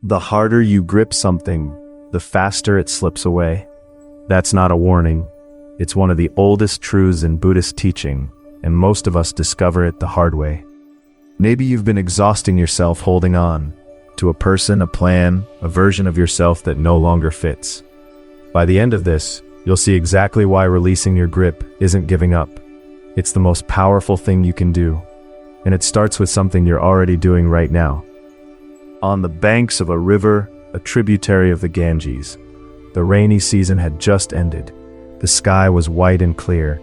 The harder you grip something, the faster it slips away. That's not a warning. It's one of the oldest truths in Buddhist teaching, and most of us discover it the hard way. Maybe you've been exhausting yourself holding on to a person, a plan, a version of yourself that no longer fits. By the end of this, you'll see exactly why releasing your grip isn't giving up. It's the most powerful thing you can do, and it starts with something you're already doing right now. On the banks of a river, a tributary of the Ganges, the rainy season had just ended. The sky was white and clear.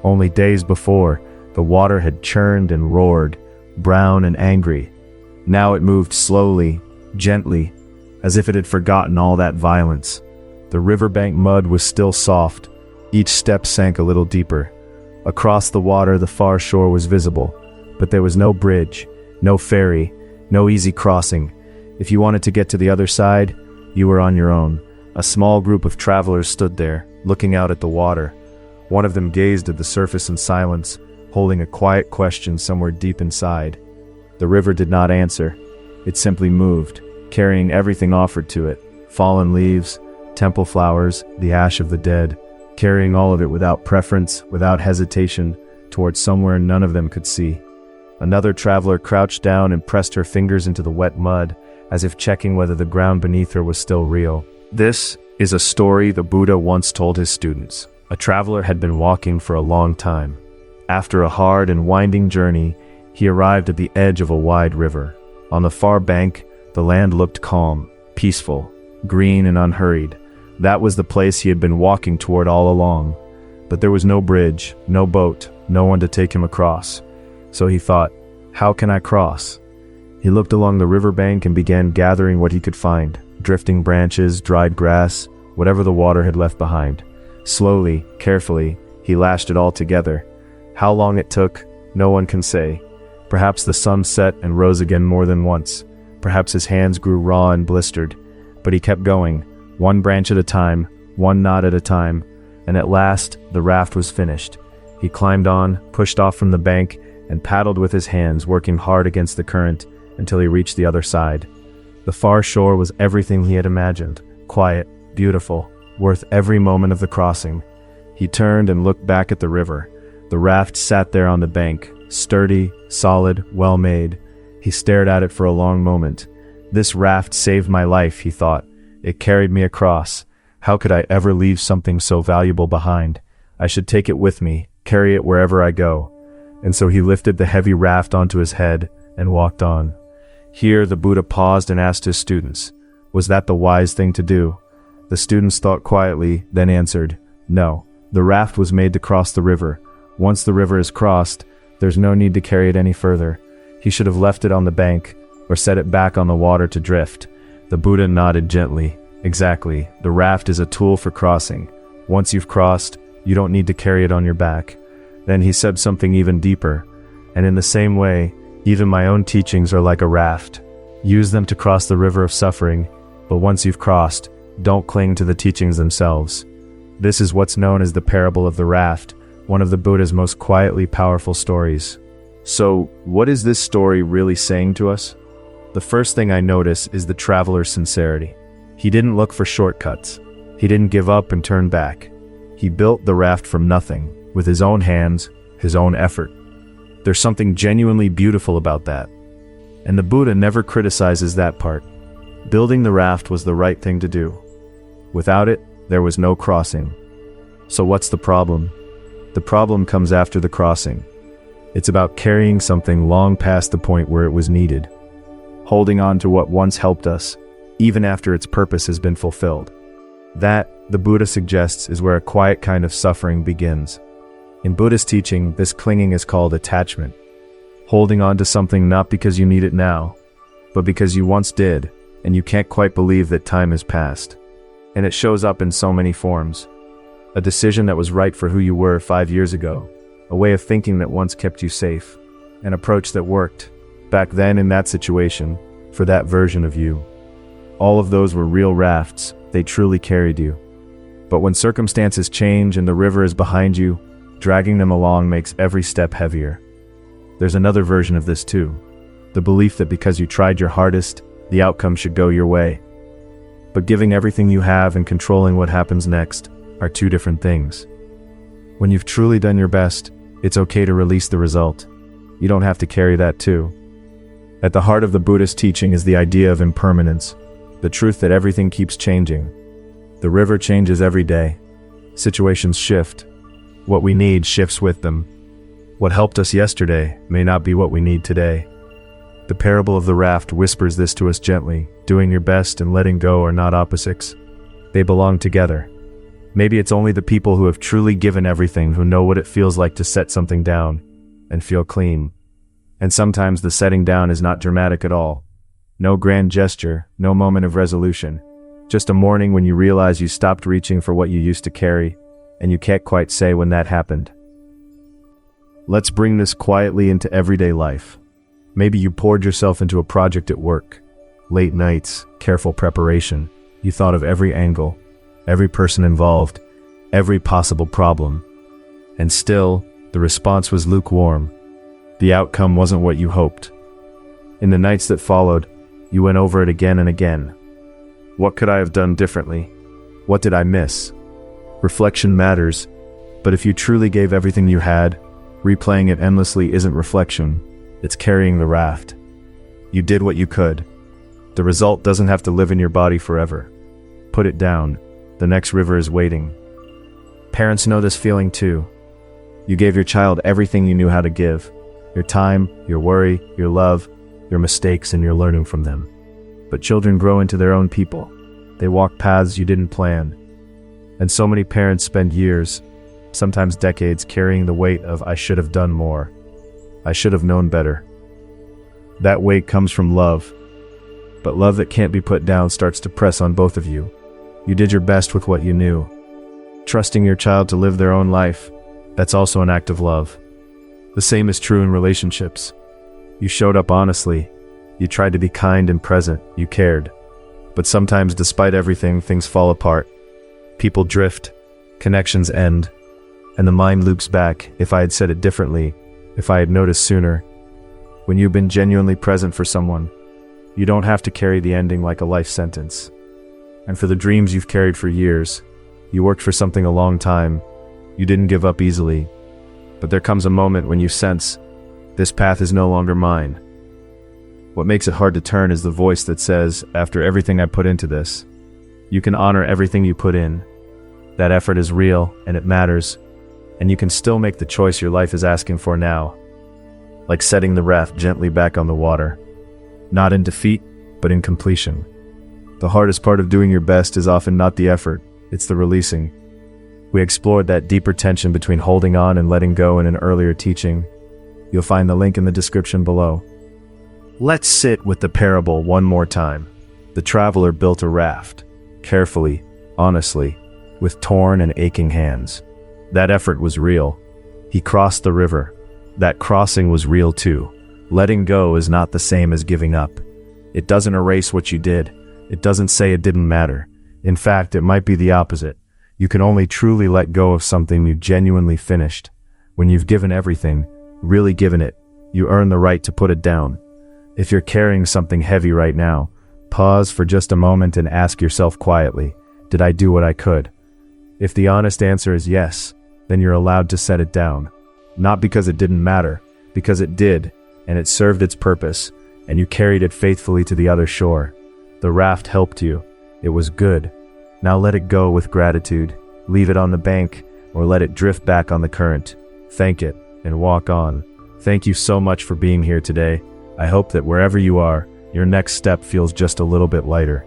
Only days before, the water had churned and roared, brown and angry. Now it moved slowly, gently, as if it had forgotten all that violence. The riverbank mud was still soft. Each step sank a little deeper. Across the water, the far shore was visible, but there was no bridge, no ferry, no easy crossing. If you wanted to get to the other side, you were on your own. A small group of travelers stood there, looking out at the water. One of them gazed at the surface in silence, holding a quiet question somewhere deep inside. The river did not answer. It simply moved, carrying everything offered to it: fallen leaves, temple flowers, the ash of the dead, carrying all of it without preference, without hesitation, towards somewhere none of them could see. Another traveler crouched down and pressed her fingers into the wet mud, as if checking whether the ground beneath her was still real. This is a story the Buddha once told his students. A traveler had been walking for a long time. After a hard and winding journey, he arrived at the edge of a wide river. On the far bank, the land looked calm, peaceful, green and unhurried. That was the place he had been walking toward all along. But there was no bridge, no boat, no one to take him across. So he thought, how can I cross? He looked along the riverbank and began gathering what he could find: drifting branches, dried grass, whatever the water had left behind. Slowly, carefully, he lashed it all together. How long it took, no one can say. Perhaps the sun set and rose again more than once. Perhaps his hands grew raw and blistered. But he kept going, one branch at a time, one knot at a time, and at last the raft was finished. He climbed on, pushed off from the bank, and paddled with his hands, working hard against the current, until he reached the other side. The far shore was everything he had imagined: quiet, beautiful, worth every moment of the crossing. He turned and looked back at the river. The raft sat there on the bank, sturdy, solid, well-made. He stared at it for a long moment. This raft saved my life, he thought. It carried me across. How could I ever leave something so valuable behind? I should take it with me, carry it wherever I go. And so he lifted the heavy raft onto his head and walked on. Here the Buddha paused and asked his students, was that the wise thing to do? The students thought quietly, then answered, no. The raft was made to cross the river. Once the river is crossed, there's no need to carry it any further. He should have left it on the bank, or set it back on the water to drift. The Buddha nodded gently. Exactly, the raft is a tool for crossing. Once you've crossed, you don't need to carry it on your back. Then he said something even deeper. And in the same way, even my own teachings are like a raft. Use them to cross the river of suffering, but once you've crossed, don't cling to the teachings themselves. This is what's known as the parable of the raft, one of the Buddha's most quietly powerful stories. So, what is this story really saying to us? The first thing I notice is the traveler's sincerity. He didn't look for shortcuts. He didn't give up and turn back. He built the raft from nothing, with his own hands, his own effort. There's something genuinely beautiful about that. And the Buddha never criticizes that part. Building the raft was the right thing to do. Without it, there was no crossing. So what's the problem? The problem comes after the crossing. It's about carrying something long past the point where it was needed. Holding on to what once helped us, even after its purpose has been fulfilled. That, the Buddha suggests, is where a quiet kind of suffering begins. In Buddhist teaching, this clinging is called attachment. Holding on to something not because you need it now, but because you once did, and you can't quite believe that time has passed. And it shows up in so many forms. A decision that was right for who you were 5 years ago. A way of thinking that once kept you safe. An approach that worked, back then in that situation, for that version of you. All of those were real rafts, they truly carried you. But when circumstances change and the river is behind you, dragging them along makes every step heavier. There's another version of this too. The belief that because you tried your hardest, the outcome should go your way. But giving everything you have and controlling what happens next are two different things. When you've truly done your best, it's okay to release the result. You don't have to carry that too. At the heart of the Buddhist teaching is the idea of impermanence, the truth that everything keeps changing. The river changes every day. Situations shift. What we need shifts with them. What helped us yesterday may not be what we need today. The parable of the raft whispers this to us gently. Doing your best and letting go are not opposites. They belong together. Maybe it's only the people who have truly given everything who know what it feels like to set something down and feel clean. And sometimes the setting down is not dramatic at all. No grand gesture, no moment of resolution. Just a morning when you realize you stopped reaching for what you used to carry, and you can't quite say when that happened. Let's bring this quietly into everyday life. Maybe you poured yourself into a project at work. Late nights, careful preparation. You thought of every angle, every person involved, every possible problem. And still, the response was lukewarm. The outcome wasn't what you hoped. In the nights that followed, you went over it again and again. What could I have done differently? What did I miss? Reflection matters, but if you truly gave everything you had, replaying it endlessly isn't reflection, it's carrying the raft. You did what you could. The result doesn't have to live in your body forever. Put it down. The next river is waiting. Parents know this feeling too. You gave your child everything you knew how to give. Your time, your worry, your love, your mistakes, and you're learning from them. But children grow into their own people. They walk paths you didn't plan. And so many parents spend years, sometimes decades, carrying the weight of "I should have done more. I should have known better." That weight comes from love. But love that can't be put down starts to press on both of you. You did your best with what you knew. Trusting your child to live their own life, that's also an act of love. The same is true in relationships. You showed up honestly. You tried to be kind and present. You cared. But sometimes, despite everything, things fall apart. People drift. Connections end. And the mind loops back. If I had said it differently, if I had noticed sooner. When you've been genuinely present for someone, you don't have to carry the ending like a life sentence. And for the dreams you've carried for years, you worked for something a long time. You didn't give up easily. But there comes a moment when you sense, this path is no longer mine. What makes it hard to turn is the voice that says, after everything I put into this, you can honor everything you put in. That effort is real, and it matters, and you can still make the choice your life is asking for now. Like setting the raft gently back on the water. Not in defeat, but in completion. The hardest part of doing your best is often not the effort, it's the releasing. We explored that deeper tension between holding on and letting go in an earlier teaching. You'll find the link in the description below. Let's sit with the parable one more time. The traveler built a raft, carefully, honestly, with torn and aching hands. That effort was real. He crossed the river. That crossing was real too. Letting go is not the same as giving up. It doesn't erase what you did. It doesn't say it didn't matter. In fact, it might be the opposite. You can only truly let go of something you genuinely finished. When you've given everything, really given it, you earn the right to put it down. If you're carrying something heavy right now, pause for just a moment and ask yourself quietly, did I do what I could? If the honest answer is yes, then you're allowed to set it down. Not because it didn't matter, because it did, and it served its purpose, and you carried it faithfully to the other shore. The raft helped you. It was good. Now let it go with gratitude. Leave it on the bank, or let it drift back on the current. Thank it, and walk on. Thank you so much for being here today. I hope that wherever you are, your next step feels just a little bit lighter.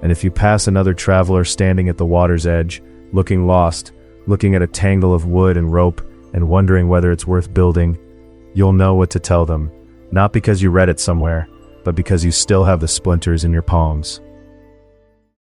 And if you pass another traveler standing at the water's edge, looking lost, looking at a tangle of wood and rope, and wondering whether it's worth building, you'll know what to tell them. Not because you read it somewhere, but because you still have the splinters in your palms.